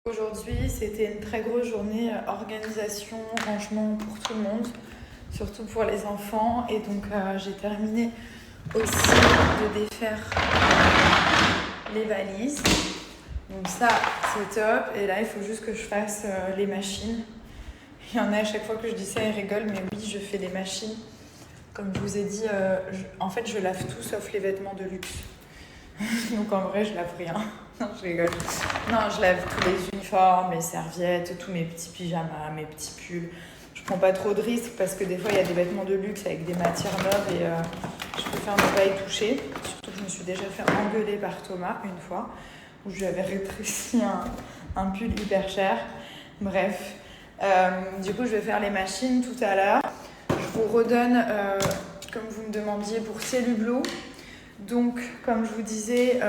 Aujourd'hui, c'était une très grosse journée organisation, rangement pour tout le monde, surtout pour les enfants. Et donc, j'ai terminé aussi de défaire les valises. Donc ça, c'est top. Et là, il faut juste que je fasse les machines. Il y en a à chaque fois que je dis ça, ils rigolent, mais oui, je fais les machines. Comme je vous ai dit, en fait, je lave tout sauf les vêtements de luxe. Donc en vrai, je lave rien. Non, je rigole. Non, je lave tous les uniformes, les serviettes, tous mes petits pyjamas, mes petits pulls. Je prends pas trop de risques parce que des fois, il y a des vêtements de luxe avec des matières neuves et je préfère ne pas y toucher. Surtout que je me suis déjà fait engueuler par Thomas une fois où je lui avais rétréci un pull hyper cher. Bref. Du coup, je vais faire les machines tout à l'heure. Je vous redonne, comme vous me demandiez, pour Célublot. Donc, comme je vous disais,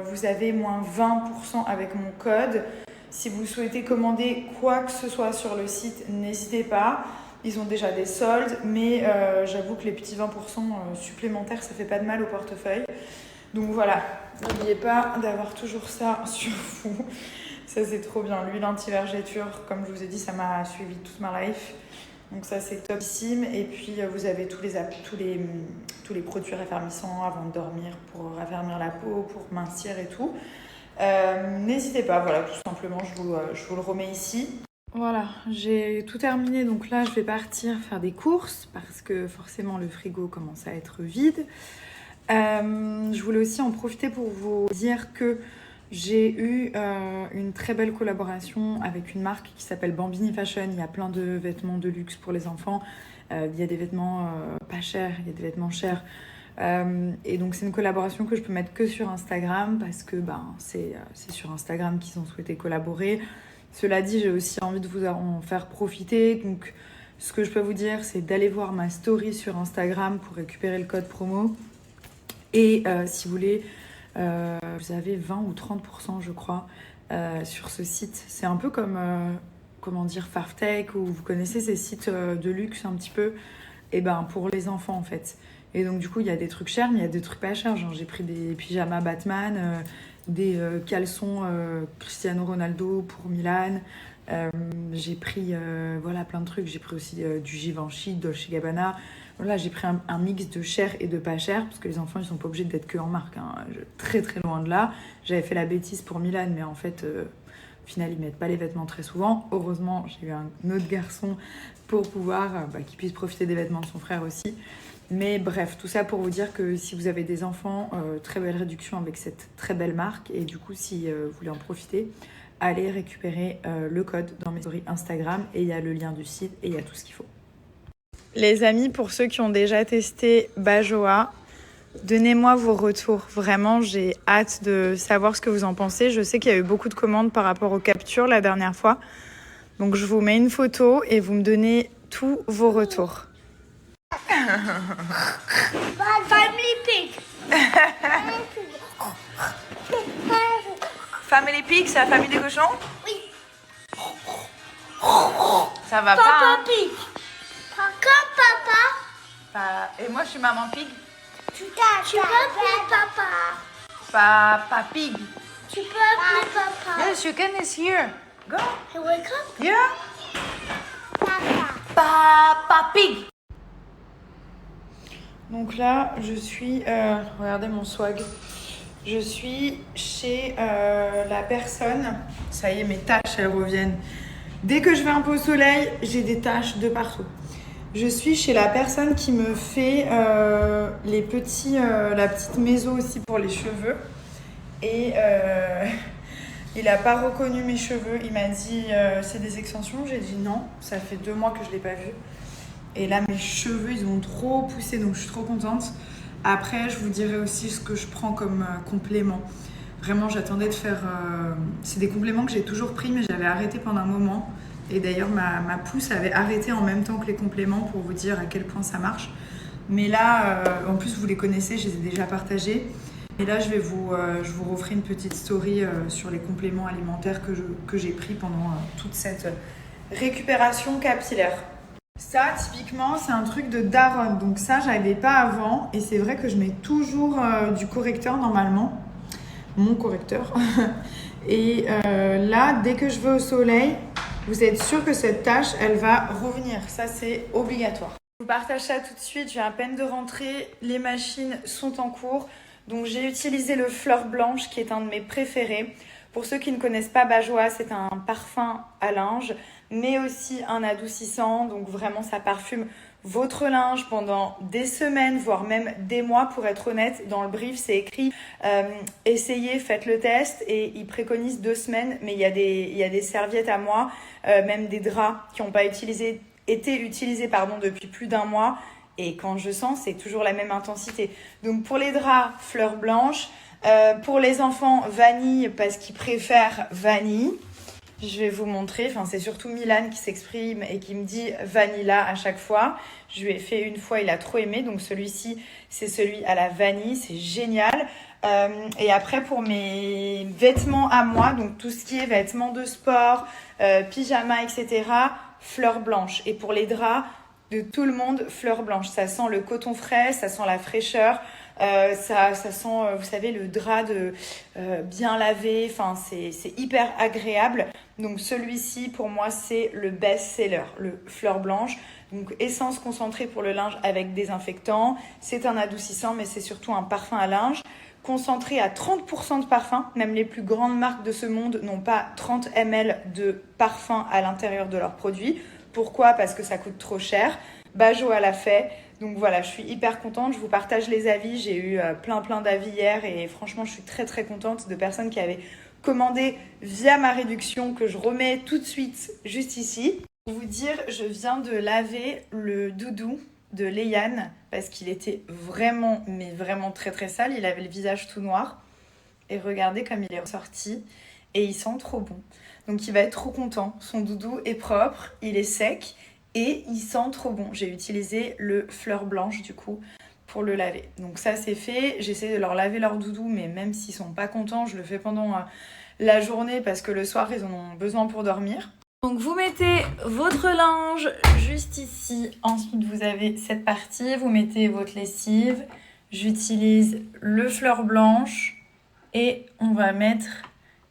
vous avez moins 20% avec mon code. Si vous souhaitez commander quoi que ce soit sur le site, n'hésitez pas. Ils ont déjà des soldes, mais j'avoue que les petits 20% supplémentaires, ça fait pas de mal au portefeuille. Donc voilà, n'oubliez pas d'avoir toujours ça sur vous. Ça, c'est trop bien. L'huile anti-vergéture, comme je vous ai dit, ça m'a suivi toute ma life. Donc ça, c'est topissime. Et puis, vous avez tous les produits raffermissants avant de dormir pour raffermir la peau, pour mincir et tout. N'hésitez pas, voilà, tout simplement, je vous le remets ici. Voilà, j'ai tout terminé. Donc là, je vais partir faire des courses parce que forcément, le frigo commence à être vide. Je voulais aussi en profiter pour vous dire que j'ai eu une très belle collaboration avec une marque qui s'appelle Bambini Fashion. Il y a plein de vêtements de luxe pour les enfants. Il y a des vêtements pas chers, il y a des vêtements chers. Et donc c'est une collaboration que je peux mettre que sur Instagram parce que c'est sur Instagram qu'ils ont souhaité collaborer. Cela dit, j'ai aussi envie de vous en faire profiter. Donc ce que je peux vous dire, c'est d'aller voir ma story sur Instagram pour récupérer le code promo. Et si vous voulez... vous avez 20 ou 30% je crois sur ce site. C'est un peu comme Farftech, ou vous connaissez ces sites de luxe un petit peu, et pour les enfants en fait. Et donc du coup il y a des trucs chers mais il y a des trucs pas chers, genre j'ai pris des pyjamas Batman, des caleçons Cristiano Ronaldo pour Milan, j'ai pris voilà plein de trucs, j'ai pris aussi du Givenchy, Dolce Gabbana. Voilà, j'ai pris un mix de cher et de pas cher, parce que les enfants, ils sont pas obligés d'être que en marque, hein. Très très loin de là. J'avais fait la bêtise pour Milan, mais en fait, au final, ils mettent pas les vêtements très souvent. Heureusement, j'ai eu un autre garçon pour pouvoir qu'il puisse profiter des vêtements de son frère aussi. Mais bref, tout ça pour vous dire que si vous avez des enfants, très belle réduction avec cette très belle marque. Et du coup, si vous voulez en profiter, allez récupérer le code dans mes stories Instagram. Et il y a le lien du site et il y a tout ce qu'il faut. Les amis, pour ceux qui ont déjà testé Bajoa, donnez-moi vos retours. Vraiment, j'ai hâte de savoir ce que vous en pensez. Je sais qu'il y a eu beaucoup de commandes par rapport aux captures la dernière fois. Donc, je vous mets une photo et vous me donnez tous vos retours. Family Pig. Family Pig, c'est la famille des cochons? Oui. Ça va Papa pas, hein? Pig. Comme papa. Et moi, je suis maman pig. Tu peux appeler papa. Papa pig. Tu peux appeler papa. Yes, you can is here. Go. Hey, wake up. Yeah. Papa. Papa Pig. Donc là, je suis... regardez mon swag. Je suis chez la personne... Ça y est, mes taches, elles reviennent. Dès que je vais un peu au soleil, j'ai des taches de partout. Je suis chez la personne qui me fait la petite méso aussi pour les cheveux. Et il n'a pas reconnu mes cheveux. Il m'a dit c'est des extensions. J'ai dit non, ça fait 2 mois que je ne l'ai pas vu. Et là, mes cheveux, ils ont trop poussé, donc je suis trop contente. Après, je vous dirai aussi ce que je prends comme complément. Vraiment, j'attendais de faire... c'est des compléments que j'ai toujours pris, mais j'avais arrêté pendant un moment. Et d'ailleurs, ma pousse avait arrêté en même temps que les compléments pour vous dire à quel point ça marche. Mais là, en plus, vous les connaissez, je les ai déjà partagés. Et là, je vous referai une petite story sur les compléments alimentaires que j'ai pris pendant toute cette récupération capillaire. Ça, typiquement, c'est un truc de daronne. Donc ça, j'avais pas avant. Et c'est vrai que je mets toujours du correcteur normalement. Mon correcteur. Et là, dès que je vais au soleil, vous êtes sûr que cette tache, elle va revenir. Ça, c'est obligatoire. Je vous partage ça tout de suite. Je viens à peine de rentrer. Les machines sont en cours. Donc, j'ai utilisé le Fleur Blanche, qui est un de mes préférés. Pour ceux qui ne connaissent pas Bajoa, c'est un parfum à linge, mais aussi un adoucissant. Donc, vraiment, ça parfume votre linge pendant des semaines, voire même des mois, pour être honnête. Dans le brief, c'est écrit essayez, faites le test, et ils préconisent 2 semaines, mais il y a des serviettes à moi, même des draps qui n'ont pas été utilisés depuis plus d'1 mois, et quand je sens, c'est toujours la même intensité. Donc pour les draps, Fleur Blanche, pour les enfants, vanille, parce qu'ils préfèrent vanille. Je vais vous montrer, enfin c'est surtout Milan qui s'exprime et qui me dit vanilla à chaque fois. Je lui ai fait une fois, il a trop aimé, donc celui-ci c'est celui à la vanille, c'est génial. Et après pour mes vêtements à moi, donc tout ce qui est vêtements de sport, pyjama, etc., Fleur Blanche. Et pour les draps de tout le monde, Fleur Blanche. Ça sent le coton frais, ça sent la fraîcheur. Ça sent, vous savez, le drap bien lavé, enfin c'est hyper agréable. Donc celui-ci pour moi c'est le best-seller, le Fleur Blanche. Donc essence concentrée pour le linge avec désinfectant, c'est un adoucissant mais c'est surtout un parfum à linge. Concentré à 30% de parfum, même les plus grandes marques de ce monde n'ont pas 30 ml de parfum à l'intérieur de leurs produits. Pourquoi ? Parce que ça coûte trop cher. Bajoa l'a fait. Donc voilà, je suis hyper contente. Je vous partage les avis. J'ai eu plein d'avis hier et franchement, je suis très contente de personnes qui avaient commandé via ma réduction que je remets tout de suite juste ici. Pour vous dire, je viens de laver le doudou de Léane parce qu'il était vraiment, mais vraiment très sale. Il avait le visage tout noir. Et regardez comme il est ressorti. Et il sent trop bon. Donc il va être trop content. Son doudou est propre, il est sec et il sent trop bon. J'ai utilisé le Fleur Blanche du coup pour le laver. Donc ça c'est fait. J'essaie de leur laver leur doudou, mais même s'ils sont pas contents, je le fais pendant la journée parce que le soir ils en ont besoin pour dormir. Donc vous mettez votre linge juste ici. Ensuite vous avez cette partie, vous mettez votre lessive. J'utilise le Fleur Blanche et on va mettre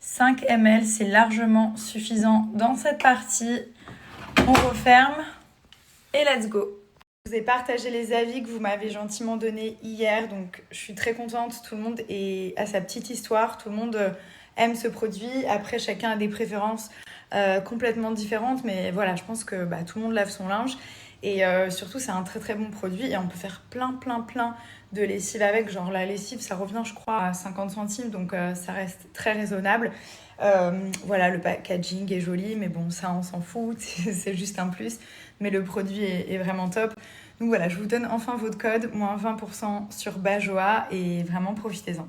5 ml, c'est largement suffisant dans cette partie. On referme et let's go. Je vous ai partagé les avis que vous m'avez gentiment donnés hier, donc je suis très contente. Tout le monde a sa petite histoire, tout le monde aime ce produit. Après, chacun a des préférences complètement différentes, mais voilà, je pense que tout le monde lave son linge. Et surtout, c'est un très bon produit et on peut faire plein de lessive avec. Genre la lessive, ça revient, je crois, à 50 centimes, donc ça reste très raisonnable. Voilà, le packaging est joli, mais bon, ça, on s'en fout, c'est juste un plus. Mais le produit est vraiment top. Donc voilà, je vous donne enfin votre code, moins 20% sur Bajoa et vraiment profitez-en.